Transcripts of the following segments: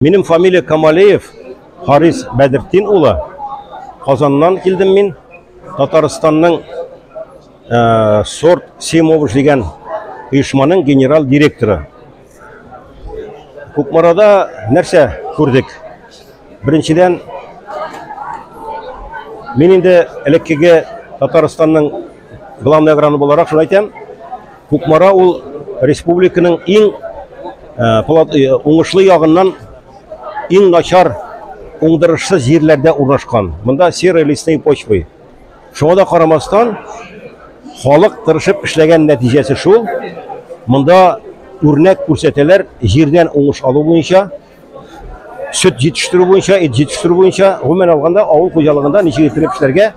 Benim familiya Kamaleyev, Haris Bedirtin ulu. Kazandan kildim min. Tataristan'ın Sort Semovich degan uyushmaning general direktori. Kukmarada нәрсе ko'rdik? Birinchidan, men endi elekkaga Tataristan'ның главный agrani bo'laroq shuni aytам. Kukmara ул республиканың eng уңышлы ягыннан eng начар уңдырышсыз җирләрдә урнашкан. Монда серый лесной почва. Шуңа да карамастан, халык тырышып эшләгән нәтиҗәсе шул. Монда үрнәк күрсәтәләр җирдән уңыш алу буенча, сөт җитештерү буенча, ит җитештерү буенча, гомумән алганда авыл хуҗалыгында ничек итеп эшләргә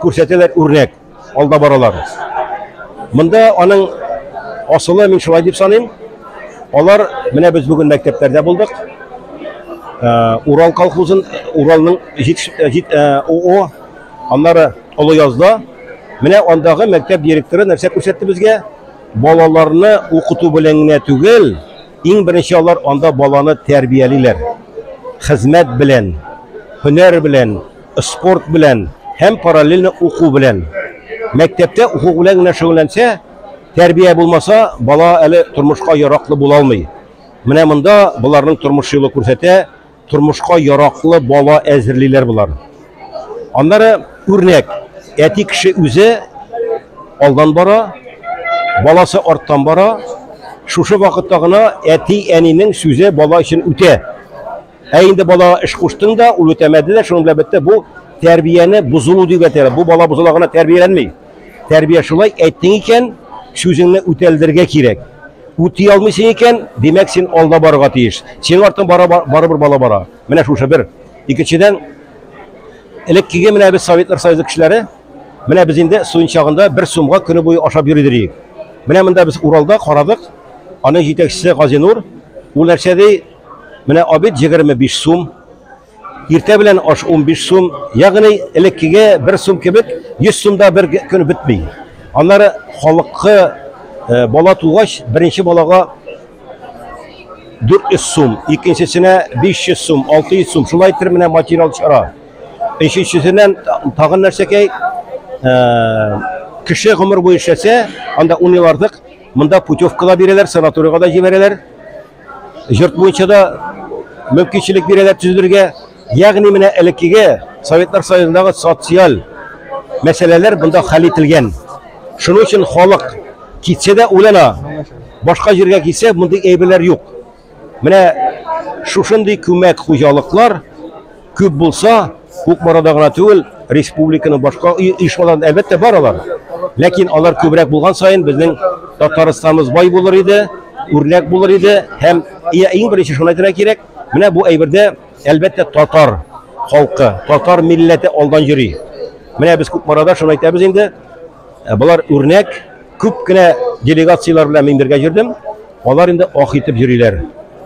күрсәтәләр үрнәк, алда баралар. Монда аның асылы мин шулай дип саныйм. Алар менә без бүген мәктәпләрдә булдык. Урал колхозын, Уралның ОО, аннары Олы Язда. Менә андагы мәктәп директоры нәрсә күрсәтте безгә? Балаларны укыту белән генә түгел, иң беренче алар анда баланы тәрбиялиләр. Хезмәт белән, һөнәр белән, спорт белән һәм параллельно уку белән. Мәктәптә уку белән генә шөгыльләнсә, тәрбия булмаса, бала әле тормышка яраклы була алмый. Менә монда буларның тормыш юлы күрсәтә, тормышка яраклы бала әзерлиләр булар. Аннары үрнәк, әти кеше үзе алдан бара, баласы арттан бара. Шушы вакытта гына әти әнинең сүзе бала өчен үтә. Инде бала эш куштың да, ул үтәмәде дә, шуның белән бетте. Бу тәрбияне бузылу дип әйтәләр. Бу бала бузыла гына тәрбияләнмәй. Тәрбия шулай, әйттең икән, сүзеңне үтәлдергә кирәк. Үти алмыйсың икән, демәк син алда барырга тиеш. Син артын барыбер бала бара. Менә шушы бер. Икенчедән, элеккегә менә без Советлар Союзы кешеләре, менә без инде суын чагында 1 сумга көне буе ашап йөридек. Менә монда без Уралда карадык. Аның җитәкчесе Газинур, ул нәрсә ди? Менә обед 25 сум, иртә белән аш 15 сум, ягъни элеккегә 1 сум кебек 100 сумда бер көн бетми. Аннары халыкка бала тугач, беренче балага 400 сум, икенчесенә 500 сум, 600 сум, шулай итеп менә материал чара. Өченчесеннән тагын нәрсәкәй, кеше гомер буе эшләсә, анда 10 ел артык монда путевкалар бирәләр, санаторийга да җибәрәләр. Йорт буенча да мөмкинчелек бирәләр төзелергә. Ягъни менә элеккегә Советлар Союзындагы социаль мәсьәләләр монда хәл ителгән. Шуның өчен халык китсә дә уйлана, башка җиргә китсә, мондый әйберләр юк. Менә шушындый күмәк хуҗалыклар күп булса, Кукмарада гына түгел, республиканың башка оешмаларында әлбәттә бар алар. Ләкин алар күбрәк булган сайын безнең Татарстаныбыз бай булыр иде, үрнәк булыр иде һәм иң беренче шуны әйтергә кирәк, менә бу әйбердә әлбәттә татар халкы, татар милләте алдан йөри. Менә без Кукмарада шуны әйтәбез инде. Булар үрнәк, күп кенә делегациялар белән мин бергә йөрдем. Алар инде ах итеп йөриләр.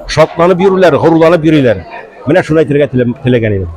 Шатланып йөриләр, горурланып йөриләр. Менә шуны әйтергә теләгән идем.